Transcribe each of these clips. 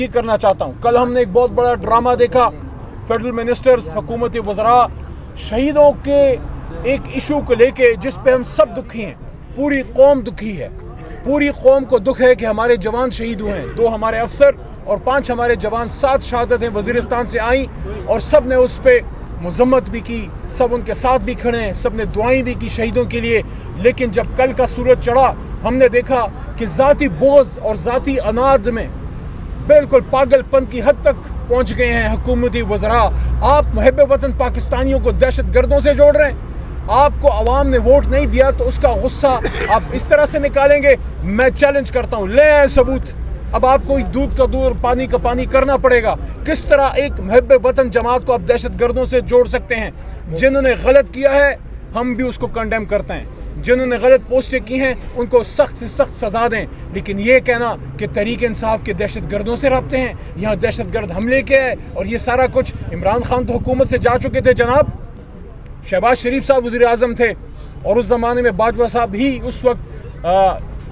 یہ کرنا چاہتا ہوں. کل ہم نے ایک بہت بڑا ڈرامہ دیکھا. فیڈرل منسٹرز، حکومت وزراء شہیدوں کے ایک ایشو کو لے کے جس پہ ہم سب دکھی ہیں، پوری قوم دکھی ہے. پوری قوم کو دکھ ہے کہ ہمارے جوان شہید ہوئے ہیں. 2 ہمارے افسر اور 5 ہمارے جوان. 7 شہادتیں وزیرستان سے آئیں اور سب نے اس پہ مذمت بھی کی، سب ان کے ساتھ بھی کھڑے ہیں، سب نے دعائیں بھی کی شہیدوں کے لیے. لیکن جب کل کا سورج چڑھا ہم نے دیکھا کہ ذاتی بغض اور ذاتی اناد میں بالکل پاگل پن کی حد تک پہنچ گئے ہیں حکومتی وزراء. آپ محب وطن پاکستانیوں کو دہشت گردوں سے جوڑ رہے ہیں. آپ کو عوام نے ووٹ نہیں دیا تو اس کا غصہ آپ اس طرح سے نکالیں گے. میں چیلنج کرتا ہوں، لے آئے ثبوت. اب آپ کو دودھ کا دودھ اور پانی کا پانی کرنا پڑے گا. کس طرح ایک محب وطن جماعت کو آپ دہشت گردوں سے جوڑ سکتے ہیں؟ جنہوں نے غلط کیا ہے ہم بھی اس کو کنڈیم کرتے ہیں. جنہوں نے غلط پوسٹیں کی ہیں ان کو سخت سے سخت سزا دیں. لیکن یہ کہنا کہ تحریک انصاف کے دہشت گردوں سے رابطے ہیں، یہاں دہشت گرد حملے کے ہے اور یہ سارا کچھ، عمران خان تو حکومت سے جا چکے تھے جناب. شہباز شریف صاحب وزیر اعظم تھے اور اس زمانے میں باجوہ صاحب ہی اس وقت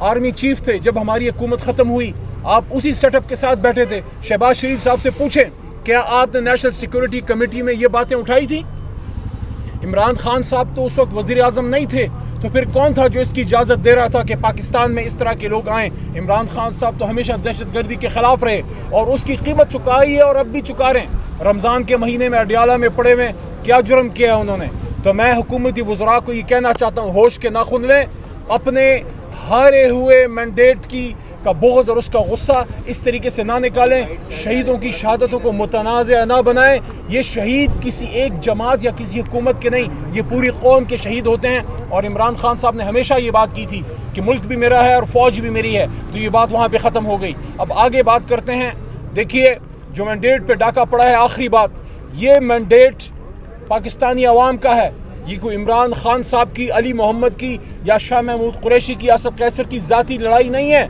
آرمی چیف تھے. جب ہماری حکومت ختم ہوئی آپ اسی سیٹ اپ کے ساتھ بیٹھے تھے. شہباز شریف صاحب سے پوچھیں کیا آپ نے نیشنل سیکورٹی کمیٹی میں یہ باتیں اٹھائی تھی؟ عمران خان صاحب تو اس وقت وزیر اعظم نہیں تھے، تو پھر کون تھا جو اس کی اجازت دے رہا تھا کہ پاکستان میں اس طرح کے لوگ آئیں؟ عمران خان صاحب تو ہمیشہ دہشت گردی کے خلاف رہے اور اس کی قیمت چکائی ہے اور اب بھی چکا رہے ہیں. رمضان کے مہینے میں اڈیالہ میں پڑے ہوئے کیا جرم کیا ہے انہوں نے؟ تو میں حکومتی وزراء کو یہ کہنا چاہتا ہوں، ہوش کے ناخن لیں. اپنے ہارے ہوئے مینڈیٹ کی کا بغض اور اس کا غصہ اس طریقے سے نہ نکالیں. شہیدوں کی شہادتوں کو متنازع نہ بنائیں. یہ شہید کسی ایک جماعت یا کسی حکومت کے نہیں، یہ پوری قوم کے شہید ہوتے ہیں. اور عمران خان صاحب نے ہمیشہ یہ بات کی تھی کہ ملک بھی میرا ہے اور فوج بھی میری ہے، تو یہ بات وہاں پہ ختم ہو گئی. اب آگے بات کرتے ہیں. دیکھیے جو مینڈیٹ پہ ڈاکہ پڑا ہے، آخری بات، یہ مینڈیٹ پاکستانی عوام کا ہے. یہ کوئی عمران خان صاحب کی، علی محمد کی یا شاہ محمود قریشی کی، اسد قیصر کی ذاتی لڑائی نہیں ہے.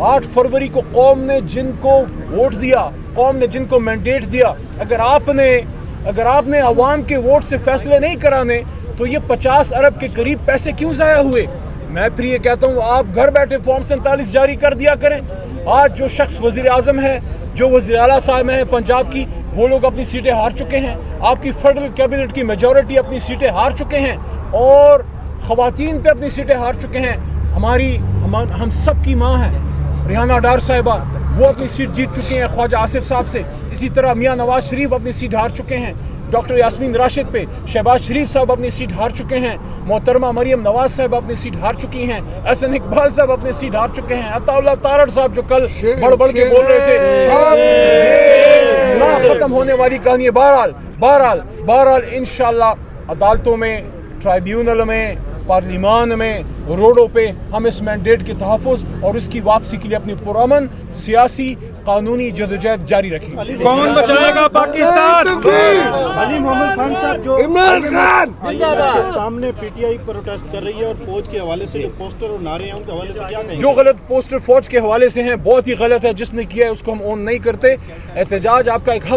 8 فروری کو قوم نے جن کو ووٹ دیا، قوم نے جن کو مینڈیٹ دیا، اگر آپ نے عوام کے ووٹ سے فیصلے نہیں کرانے تو یہ 50 ارب کے قریب پیسے کیوں ضائع ہوئے؟ میں پھر یہ کہتا ہوں آپ گھر بیٹھے فارم 47 جاری کر دیا کریں. آج جو شخص وزیر اعظم ہے، جو وزیر اعلیٰ صاحب ہیں پنجاب کی، وہ لوگ اپنی سیٹیں ہار چکے ہیں. آپ کی فیڈرل کیبنٹ کی میجورٹی اپنی سیٹیں ہار چکے ہیں اور خواتین پہ اپنی سیٹیں ہار چکے ہیں. ہم سب کی ماں ہیں ریحانہ ڈار صاحبہ، وہ اپنی سیٹ جیت چکے ہیں خواجہ آصف صاحب سے. اسی طرح میاں نواز شریف اپنی سیٹ ہار چکے ہیں. ڈاکٹر یاسمین راشد پہ شہباز شریف صاحب اپنی سیٹ ہار چکے ہیں. محترمہ مریم نواز صاحب اپنی سیٹ ہار چکی ہیں. احسن اقبال صاحب اپنی سیٹ ہار چکے ہیں. عطا اللہ تارڑ صاحب جو کل بڑھ کے بول رہے تھے، نہ ختم ہونے والی کہانی ہے. بہرحال انشاءاللہ عدالتوں میں، ٹرائیبیونل میں، پارلیمان میں، روڈوں پہ ہم اس مینڈیٹ کے تحفظ اور اس کی واپسی کے لیے اپنی پرامن سیاسی قانونی جدوجہد جاری رکھیں گے. کون بچائے گا پاکستان؟ علی محمد خان صاحب جو عمران خان کے سامنے پی ٹی آئی پروٹیسٹ کر رہی ہے اور فوج کے حوالے سے جو پوسٹر اور نعرے ہیں ان کے حوالے سے کیا کہیں گے؟ جو غلط پوسٹر فوج کے حوالے سے ہیں بہت ہی غلط ہے. جس نے کیا ہے اس کو ہم اون نہیں کرتے. احتجاج آپ کا ایک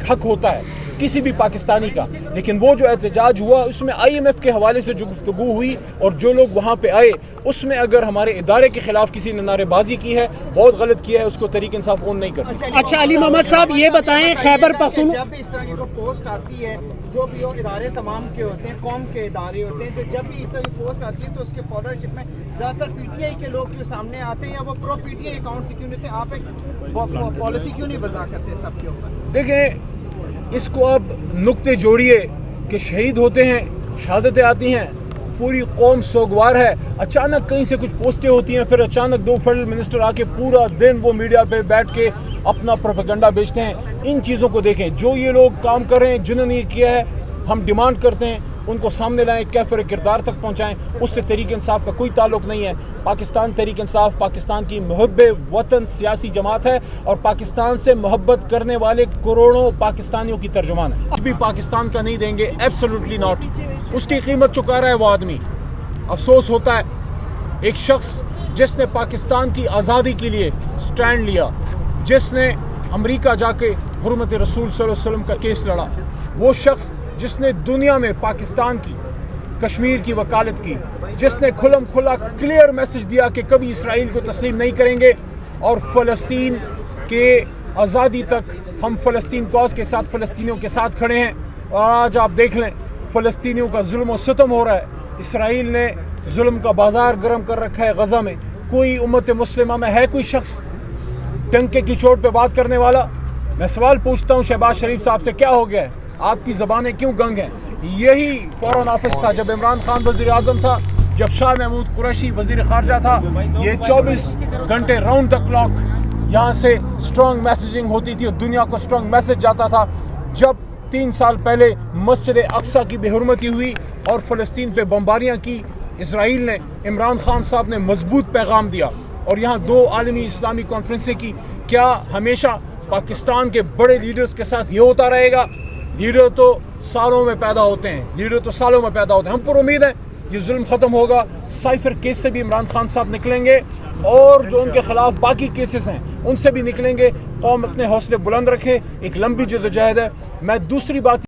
حق ہوتا ہے کسی بھی پاکستانی کا، لیکن وہ جو احتجاج ہوا اس میں IMF کے حوالے سے جو گفتگو ہوئی اور جو لوگ وہاں پہ آئے، اس میں اگر ہمارے ادارے کے خلاف کسی نے نعرے بازی کی ہے، بہت غلط کیا ہے، اس کو تحریک انصاف اون نہیں کرتی. اچھا علی محمد صاحب یہ بتائیں، خیبر پختونخوا جب اس طرح کی کوئی پوسٹ آتی ہے، جو بھی ادارے تمام کے ہوتے ہیں، قوم کے ادارے ہوتے ہیں، تو جب بھی اس طرح کی پوسٹ آتی ہے تو اس کے فالوورشپ میں زیادہ تر PTI کے لوگ کیوں سامنے آتے ہیں یا وہ پرو PTI اکاؤنٹ سے کیوں نہیں ہوتے؟ آپ ایک پالیسی کیوں نہیں وضع کرتے سب کے اوپر؟ دیکھیں اس کو اب نقطے جوڑیے کہ شہید ہوتے ہیں، شہادتیں آتی ہیں، پوری قوم سوگوار ہے. اچانک کہیں سے کچھ پوسٹیں ہوتی ہیں، پھر اچانک 2 فیڈرل منسٹر آ کے پورا دن وہ میڈیا پہ بیٹھ کے اپنا پروپیگنڈا بیچتے ہیں. ان چیزوں کو دیکھیں. جو یہ لوگ کام کر رہے ہیں، جنہوں نے یہ کیا ہے، ہم ڈیمانڈ کرتے ہیں ان کو سامنے لائیں، کیفر کردار تک پہنچائیں. اس سے تحریک انصاف کا کوئی تعلق نہیں ہے. پاکستان تحریک انصاف پاکستان کی محب وطن سیاسی جماعت ہے اور پاکستان سے محبت کرنے والے کروڑوں پاکستانیوں کی ترجمان ہے. اب بھی پاکستان کا نہیں دیں گے، ایبسولوٹلی ناٹ. اس کی قیمت چکا رہا ہے وہ آدمی. افسوس ہوتا ہے ایک شخص جس نے پاکستان کی آزادی کے لیے سٹینڈ لیا، جس نے امریکہ جا کے حرمت رسول صلی اللہ علیہ وسلم کا کیس لڑا، وہ شخص جس نے دنیا میں پاکستان کی، کشمیر کی وکالت کی، جس نے کھلم کھلا کلیئر میسج دیا کہ کبھی اسرائیل کو تسلیم نہیں کریں گے، اور فلسطین کے آزادی تک ہم فلسطین کاز کے ساتھ فلسطینیوں کے ساتھ کھڑے ہیں. اور آج آپ دیکھ لیں فلسطینیوں کا ظلم و ستم ہو رہا ہے. اسرائیل نے ظلم کا بازار گرم کر رکھا ہے غزہ میں. کوئی امت مسلمہ میں ہے کوئی شخص ٹنکے کی چوٹ پہ بات کرنے والا؟ میں سوال پوچھتا ہوں شہباز شریف صاحب سے, کیا ہو گیا ہے؟ آپ کی زبانیں کیوں گنگ ہیں؟ یہی فورن آفس تھا جب عمران خان وزیر اعظم تھا, جب شاہ محمود قریشی وزیر خارجہ تھا. یہ 24 گھنٹے راؤنڈ دا کلاک یہاں سے اسٹرانگ میسیجنگ ہوتی تھی اور دنیا کو اسٹرانگ میسیج جاتا تھا. جب 3 سال پہلے مسجد اقصیٰ کی بے حرمتی ہوئی اور فلسطین پہ بمباریاں کی, اسرائیل نے, عمران خان صاحب نے مضبوط پیغام دیا اور یہاں 2 عالمی اسلامی کانفرنسیں کی. کیا ہمیشہ پاکستان کے بڑے لیڈرز کے ساتھ یہ ہوتا رہے گا؟ لیڈر تو سالوں میں پیدا ہوتے ہیں, ہم پر امید ہے یہ ظلم ختم ہوگا. سائفر کیس سے بھی عمران خان صاحب نکلیں گے اور جو ان کے خلاف باقی کیسز ہیں ان سے بھی نکلیں گے. قوم اپنے حوصلے بلند رکھے, ایک لمبی جدوجہد ہے. میں دوسری بات